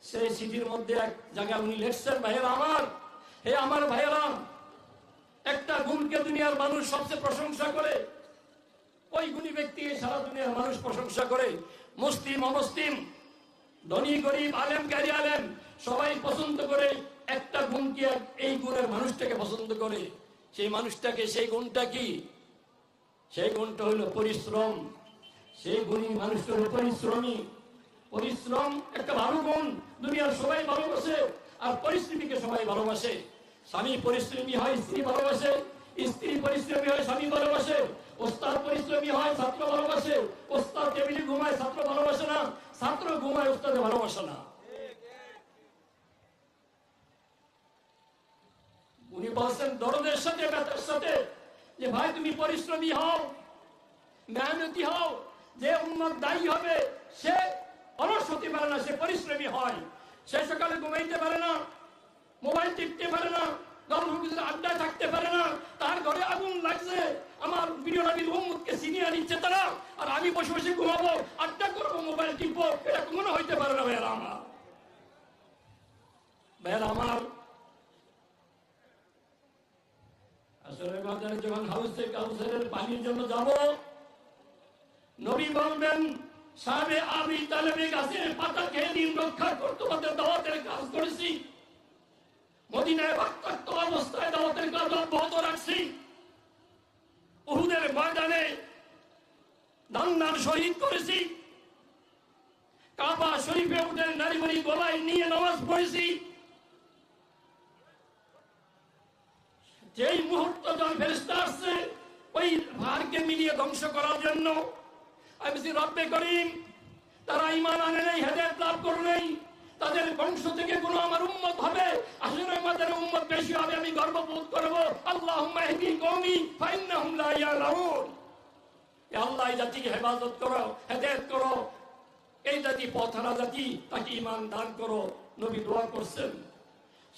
সেই চিঠির মধ্যে এক জায়গায় উনি লিখছেন, ভাইয়েরা আমার, হে আমার ভাইয়েরা, একটা গুণকে দুনিয়ার মানুষ সবচেয়ে প্রশংসা করে। ওই গুণী ব্যক্তিকে সারা দুনিয়ার মানুষ প্রশংসা করে। মুসলিম অমুসলিম, ধনী গরিব, আলেম গারি আলেম সবাই পছন্দ করে একটা গুণকে, এই গুণের মানুষটাকে পছন্দ করে। সেই মানুষটাকে, সেই গুণটা কি? সেই গুণটা হলো পরিশ্রম। সেই গুণী মানুষটা হলো পরিশ্রমী। পরিশ্রম একটা ভালো গুণ, দুনিয়ার সবাই ভালোবাসে। আর পরিশ্রমীকে সবাই ভালোবাসে। স্বামী পরিশ্রমী হয়, স্ত্রী ভালোবাসে। স্ত্রী পরিশ্রমী হয়, স্বামী ভালোবাসে। ওস্তাদ পরিশ্রমী হয়, ছাত্র ভালোবাসে। ওস্তাদ টেবিলে ঘুমায়, ছাত্র ভালোবাসে না। ছাত্র ঘুমায়, ওস্তাদে ভালোবাসে না। উনি বলছেন দরদের সাথে, ব্যথার সাথে, যে ভাই তুমি পরিশ্রমী হও, মেহনতি হও। যে উম্মত দায়ী হবে সে অলস হতে পারে না, সে পরিশ্রমী হয়। সে সকালে ঘুমাইতে পারে না, মোবাইল টিপতে পারে না, আড্ডায় থাকতে পারে না। তার ঘরে আগুন লাগছে, আমার প্রিয় নবীর উম্মতকে ছিনিয়ে নিচ্ছে তারা, আর আমি বসে বসে ঘুমাবো, আড্ডা করবো, মোবাইল টিপবো, এটা কখনো হইতে পারে না। ভাইয়েরা আমার, ভাইয়েরা আমার, আসলে বাজারে যখন হাউসে কাউসারের পানির জন্য যাব, নবী বলবেন, সাহেবে আবি তালেবে গাছের পাতা খেয়ে দিন রক্ষা করতে তোমাদের দাওয়াতের কাজ করেছি। মদিনায় বাক্তাক্ত অবস্থায় দাওয়াতের কাজ অব্যাহত রাখছি। উহুদের ময়দানে দান্নার শহীদ করেছি। কাবা শরীফে উঠে নারী বাড়ি গলায় নিয়ে নামাজ পড়েছি। যেই মুহূর্ত যখন ফেরেশতা আসছে ওই ভারকে মিলিয়ে ধ্বংস করার জন্য, আমি রব্বে করিম, তারা ঈমান আনে নাই, হেদায়েত লাভ করে নাই, তাদের বংশ থেকে কোনো আমার উম্মত হবে, আসলে আমাদের উম্মত বেশি হবে, আমি গর্ববোধ করব। আল্লাহুম্মা ইহদি কওমি ফাইন্নাহুম লা ইয়ালামুন। হে আল্লাহ, এই জাতিকে হেফাজত করো, হেদায়েত করো। এই জাতি পথহারা জাতি, তাকে ঈমান দান করো। নবী দোয়া করছেন।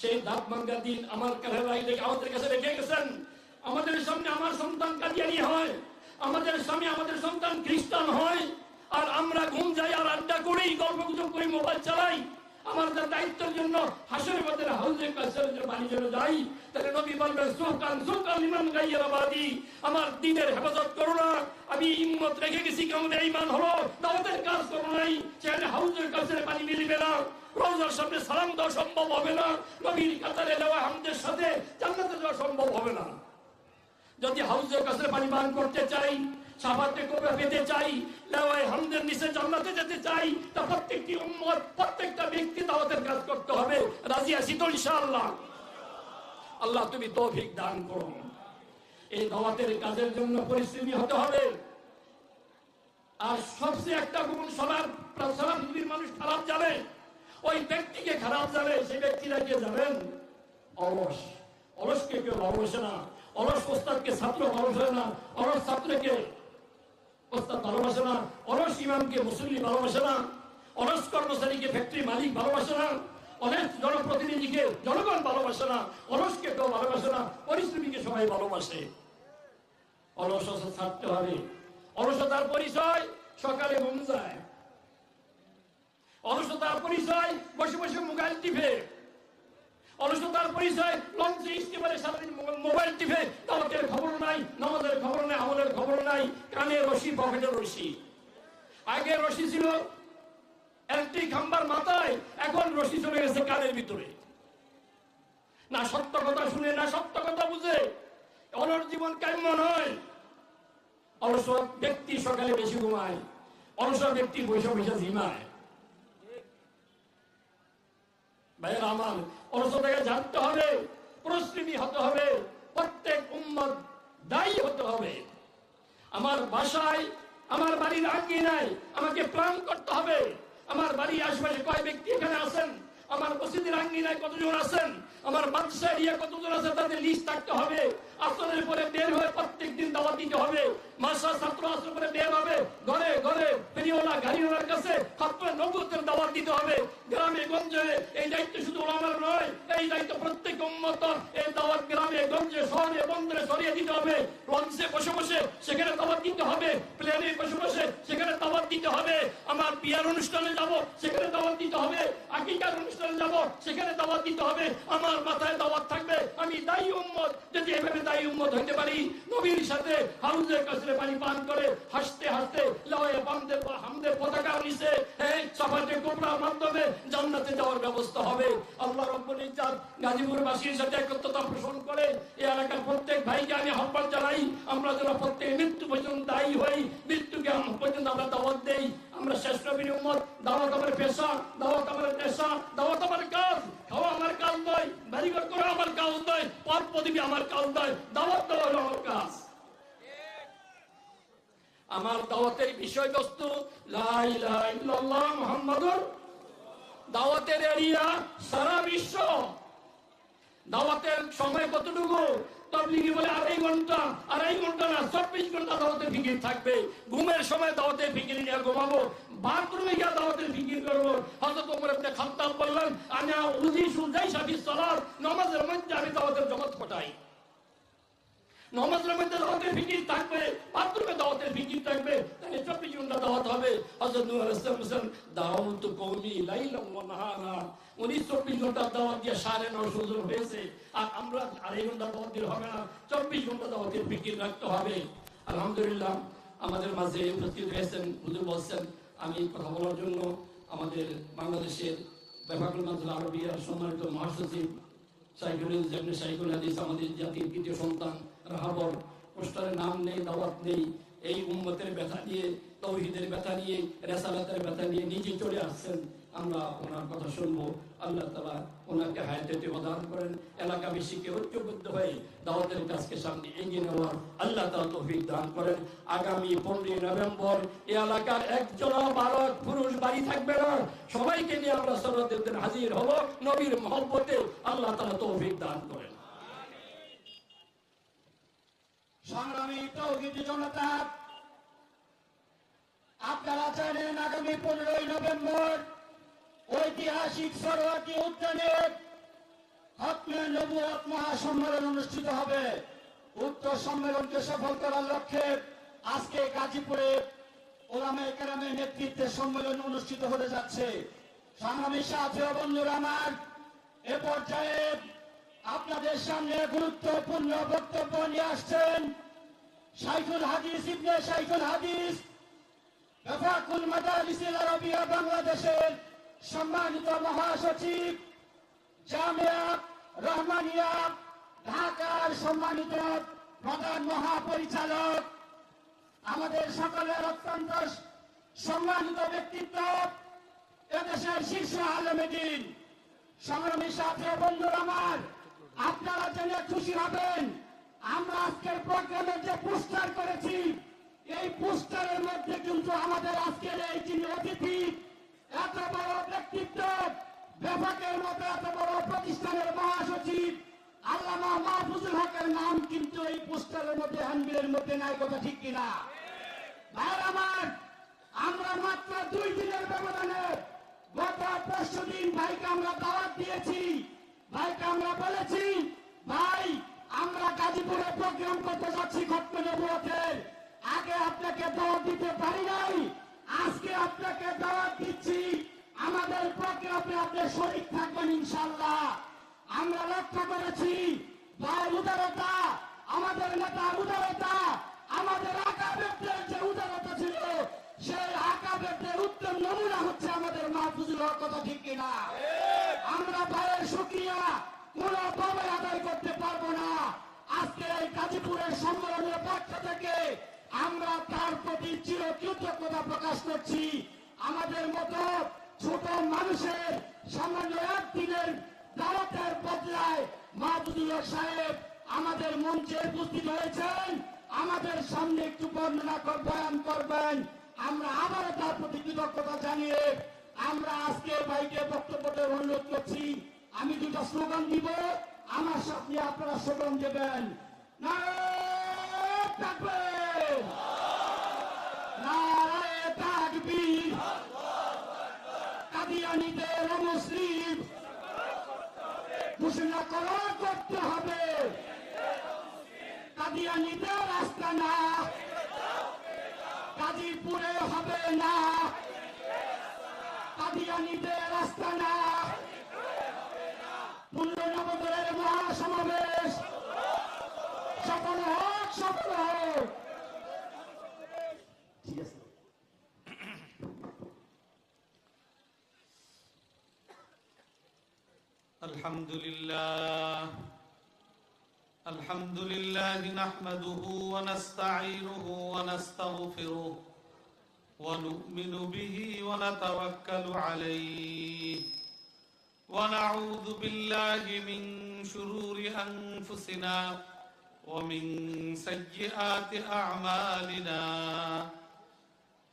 সেই দাঁত ভাঙ্গা দিন আমার আমাদের কাছে রেখে গেছেন। আমাদের সামনে আমার সন্তান কাদিয়ানী হয়, আমাদের সামনে আমাদের সন্তান খ্রিস্টান হয়, আর আমরা ঘুম যাই আর আড্ডা করি, গল্প গুজব করি, মোবাইল চালাই। আমাদের দায়িত্বের জন্য হাসরের মাঠে হাউজে কাউসারের জন্য পানির জন্য যাই। তাহলে নবী বলবেন, সুকান সুকান লিমান গায়রা বাদি, আমার দ্বীনের হেফাজত করো না। আমি ইম্মত রেখে গেছি, কেমন ঈমান হলো, দাওয়াতের কাজ করো নাই, সেখানে হাউজে কাউসারে পানি মিলবে না, রওজার সামনে সালাম দেওয়া সম্ভব হবে না, নবীর কাতারে দেওয়া হামদের সাথে জান্নাতে যাওয়া সম্ভব হবে না। যদি হাউজে কাউসারে পানি পান করতে চাই, সাফাতে কোপে পেতে চাই, লেওয়ায় হামদের নিচে জান্নাতে যেতে চাই, তা প্রত্যেকটি উম্মত, প্রত্যেকটা ব্যক্তি দাওয়াতের কাজ করতে হবে। রাজি আছি তো ইনশাআল্লাহ? আল্লাহ তুমি তৌফিক দান করো। এই দাওয়াতের কাজের জন্য পরিশ্রমী হতে হবে। আর সবচেয়ে একটা গুণ, সারা পৃথিবীর মানুষ খারাপ যাবে, ওই ব্যক্তিকে খারাপ যাবে। সেই ব্যক্তিরা কে যাবেন? অলস। অলসকে কেউ ভালোবাসে না। অলস ওস্তাদকে ছাত্র ভালোবাসে না, অলস ছাত্রকে ওস্তাদ ভালোবাসে না, অলস ইমামকে মুসল্লি ভালোবাসে না, অলস কর্মচারীকে ফ্যাক্টরি মালিক ভালোবাসে না, অলস জনপ্রতিনিধিকে জনগণ ভালোবাসে না, অলসকে কেউ ভালোবাসে না, পরিশ্রমীকে সবাই ভালোবাসে। অলসতা ছাড়তে হবে। অলসতার পরিচয় সকালে ঘুম যায়, অলসতার পরিচয় বসে বসে মোবাইল টিপে, অলসতার পরিচয় লঞ্চে ইস্তেমারে সারাদিন মোবাইল টিপে, দাওয়াতের খবর নাই, নামাজের খবর নাই, আমলের খবর নাই, কানে রশি, পকেটের রশি। আগে রশি ছিল একটি খাম্বার মাথায়, এখন রশি চলে গেছে কানের ভিতরে। না সত্য কথা শুনে, না সত্য কথা বুঝে, অলস জীবন কেমন হয়। অলস ব্যক্তি সকালে বেশি ঘুমায়, অলস ব্যক্তি বৈশা বৈশা ঝিমায়। ভাইয়ের আমার, অলসতাকে জানতে হবে, পরিশ্রমী হতে হবে, প্রত্যেক উম্মত দায়ী হতে হবে। আমার বাসায়, আমার বাড়ির আঙ্গিনায় আমাকে প্ল্যান করতে হবে। আমার বাড়ির আশেপাশে কয় ব্যক্তি এখানে আছেন, আমার মসজিদের আঙ্গিনায় কতজন আছেন, আমার মাদ্রাসা এরিয়া কতজন আছে, তাদের লিস্ট থাকতে হবে। আসরের পরে বের হয়ে প্রত্যেক দিন দাওয়াত দিতে হবে। মাদ্রাসা ছাত্র আসরের পরে বের হবে, ঘরে ঘরে ফেরিওয়ালা গাড়িওয়ালার কাছে খতমে নবুয়তের দাওয়াত দিতে হবে। গ্রামে গঞ্জে গঞ্জে এই দায়িত্ব শুধু ওলামার নয়, এই দায়িত্ব প্রত্যেক উম্মতের। এই দাওয়াত গ্রামে গঞ্জে শহরে বন্দরে ছড়িয়ে দিতে হবে। লঞ্চে বসে বসে সেখানে দাওয়াত দিতে হবে, প্লেনে বসে বসে সেখানে দাওয়াত দিতে হবে। আমার বিয়ার অনুষ্ঠানে যাব, সেখানে দাওয়াত দিতে হবে। আকিকার অনুষ্ঠানে যাব, সেখানে দাওয়াত দিতে হবে। আমার মাথায় দাওয়াত থাকবে। আমি দায়ী উম্মত, যদি এভাবে দায়ী উম্মত হইতে পারি, নবীর সাথে হাউজে কাসরে পানি পান করে হাসতে হাসতে লাওয়ে হামদের পতাকা নিচে সাফাতে কোবরার মাধ্যমে জান্নাতে যাওয়ার ব্যবস্থা হবে। আল্লাহ রাব্বুল ইজ্জত গাজীপুরবাসীর সাথে একত্রতা পোষণ করে এই এলাকার প্রত্যেক ভাইকে আমি আহ্বান জানাই, আমরা যেন প্রত্যেক মৃত্যু পর্যন্ত দায়ী হই, মৃত্যুকে পর্যন্ত আমরা দাওয়াত দেই। আমরা শ্রেষ্ঠ নবীর উম্মত। দাওয়াত আমার পেশা, দাওয়াত আমার নেশা, দাওয়াত আমার কাজ। খাওয়া আমার কাজ নয়, বাড়িঘর করা আমার কাজ নয়, পথ প্রদীপী আমার কাজ নয়, দাওয়াত দেওয়া হলো আমার কাজ। আমার দাওয়াতের বিষয়বস্তু লা ইলাহা ইল্লাল্লাহ মুহাম্মাদুর। দাওয়াতের এরিয়া সারা বিশ্ব। দাওয়াতের সময় কতটুকু? তাবলীগী বলে আড়াই ঘন্টা না, 24 ঘন্টা দাওয়াতের ফিকির থাকবে। ঘুমের সময় দাওয়াতের ফিকির নিয়ে ঘুমাবো, বাথরুমে গিয়ে দাওয়াতের ফিকির করবো। হযরত ওমর ইবনে খাত্তাব বললেন, আনা উযিশু জাইশা ফিস সালাত, নামাজের মধ্যে আমি দাওয়াতের জমাত ঘটাই। নামাজের মধ্যে দাওয়াতের ফিকির থাকবে, বাথরুমে দাওয়াতের ফিকির থাকবে, তাহলে 24 ঘন্টা দাওয়াত হবে। হযরত নূহ আলাইহিস সালাম দাওয়াতু কওমি লাইলাম ওয়া নাহারা, 24 ঘন্টা দাওয়াত দিয়ে 9:30 সুযোগ হয়েছে। আর আমরা আড়াই ঘন্টা দাওয়াত দিলে হবে না, 24 ঘন্টা দাওয়াতের ফিকির রাখতে হবে। আলহামদুলিল্লাহ আমাদের মাঝে উপস্থিত হয়েছেন, হুজুর বলছেন আমি কথা বলার জন্য আমাদের বাংলাদেশের বেফাকুল মাদ্রাসা আরবিয়ার সম্মানিত মহাসচিব শাইখুল হাদিস, আমাদের জাতির তৃতীয় সন্তান রাহাবর। পোস্টারে নাম নেই, দাওয়াত নেই। এই উম্মতের ব্যথা নিয়ে, তাওহীদের ব্যথা নিয়ে, রিসালাতের ব্যথা নিয়ে নিজে চলে আসছেন। আমরা ওনার কথা শুনবো। আল্লাহ তাআলা ওনাকে হায়াতে প্রদান করেন। এলাকাবাসীকে ঐক্যবদ্ধ হয়ে দাওয়াতের কাজকে সামনে এগিয়ে নেওয়ার আল্লাহ তাআলা তৌফিক দান করেন। আগামী 15 নভেম্বর এই এলাকার একজনও বালক পুরুষ বাড়ি থাকবে না, সবাইকে নিয়ে আমরা সরোয়ারদের হাজির হব নবীর মহব্বতে। আল্লাহ তাআলা তৌফিক দান করেন। সংগ্রামী তাওহীদি জনতা, আপনারা জানেন আগামী 15 নভেম্বর ঐতিহাসিক সরোয়ারদী উদ্যানে খতমে নবুয়ত মহাসম্মেলন অনুষ্ঠিত হবে। উক্ত সম্মেলনকে সফল করার লক্ষ্যে আজকে গাজীপুরে ওলামায়ে কেরামের নেতৃত্বে সম্মেলন অনুষ্ঠিত হতে যাচ্ছে। সংগ্রামী সাথী ও বন্ধুরা আমার, এ পর্যায়ে আপনাদের সামনে গুরুত্বপূর্ণ বক্তব্য নিয়ে আসছেন শাইখুল হাদিস ইবনে শাইখুল হাদিস বেফাকুল মাদারিসিল আরবিয়া বাংলাদেশের সম্মানিত মহাসচিব, জামিয়া রহমানিয়া ঢাকার সম্মানিত প্রধান মহাপরিচালক, আমাদের সকলের অত্যন্ত সম্মানিত ব্যক্তিত্ব, এদেশের শীর্ষ আলেম দ্বীন। সংগ্রামী সাথী ও বন্ধুরা আমার, আপনারা জেনে খুশি হবেন আমরা আজকের প্রোগ্রামে যে পোস্টার করেছি, এই পোস্টারের মধ্যে কিন্তু আমাদের আজকের এই যিনি অতিথি, এত বড় ব্যক্তিত্ব, বেফাকের মতো এত বড় প্রতিষ্ঠানের মহাসচিব আল্লামা মাহফুজুল হকের নাম কিন্তু এই পোস্টারের মধ্যে, হ্যান্ডবিলের মধ্যে নাই। কথা ঠিক কিনা ভাইয়ের আমার? আমরা মাত্র 2 দিনের ব্যবধানে গত 5 দিন ভাইকে আমরা দাওয়াত দিয়েছি। ভাইকে আমরা বলেছি, ভাই আমরা গাজীপুরে প্রোগ্রাম করতে যাচ্ছি খতমে নবুয়তের। আগে আপনাকে দাওয়াত দিতে পারি নাই, আজকে আপনাকে দাওয়াত দিচ্ছি। আমাদের প্রোগ্রামে আপনি শরীক থাকবেন ইনশাআল্লাহ। আমরা লক্ষ্য করেছি ভাই উদারতা, আমাদের নেতা উদারতা, আমাদের আকাবেরদের যে উদারতা ছিল, সেই আকাবেরদের উত্তম নমুনা হচ্ছে আমাদের মাহফুজুল হক। কথা ঠিক কিনা? আমরা ভাইয়ের শুকরিয়া কোনোভাবে আদায় করতে পারবো না। আজকে এই গাজীপুরের সম্মেলনের পক্ষ থেকে আমরা তার প্রতি চিরকৃতজ্ঞতা প্রকাশ করছি। আমাদের মতো ছোট মানুষের সামান্য একদিনের দাওয়াতের বদলায় মাহফুজুল হক সাহেব আমাদের মঞ্চে উপস্থিত হয়েছেন, আমাদের সামনে একটু বর্ণনা বয়ান করবেন। আমরা আবারও তার প্রতি কৃতজ্ঞতা জানিয়ে আমরা আজকে ভাইকে বক্তব্য দেওয়ার অনুরোধ করছি। আমি 2টা স্লোগান দিব, আমার সাথে আপনারা স্লোগান দেবেন। নারায়ে তাকবীর, নারায়ে তাকবীর, কাদিয়ানীদের মুসলিম ঘোষণা করতে হবে। কাদিয়ানীদের রাস্তা না, গাজীপুরে হবে না। কাদিয়ানীদের রাস্তা না, 15 নভেম্বরের মহাসমাবেশ সফল হোক, সফল হোক। ঠিক আছে। الحمد لله نحمده ونستعينه ونستغفره ونؤمن به ونتوكل عليه ونعوذ بالله من شرور أنفسنا ومن سيئات أعمالنا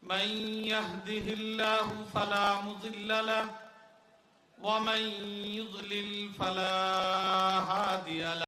من يهده الله فلا مضل له ومن يضلل فلا هادي له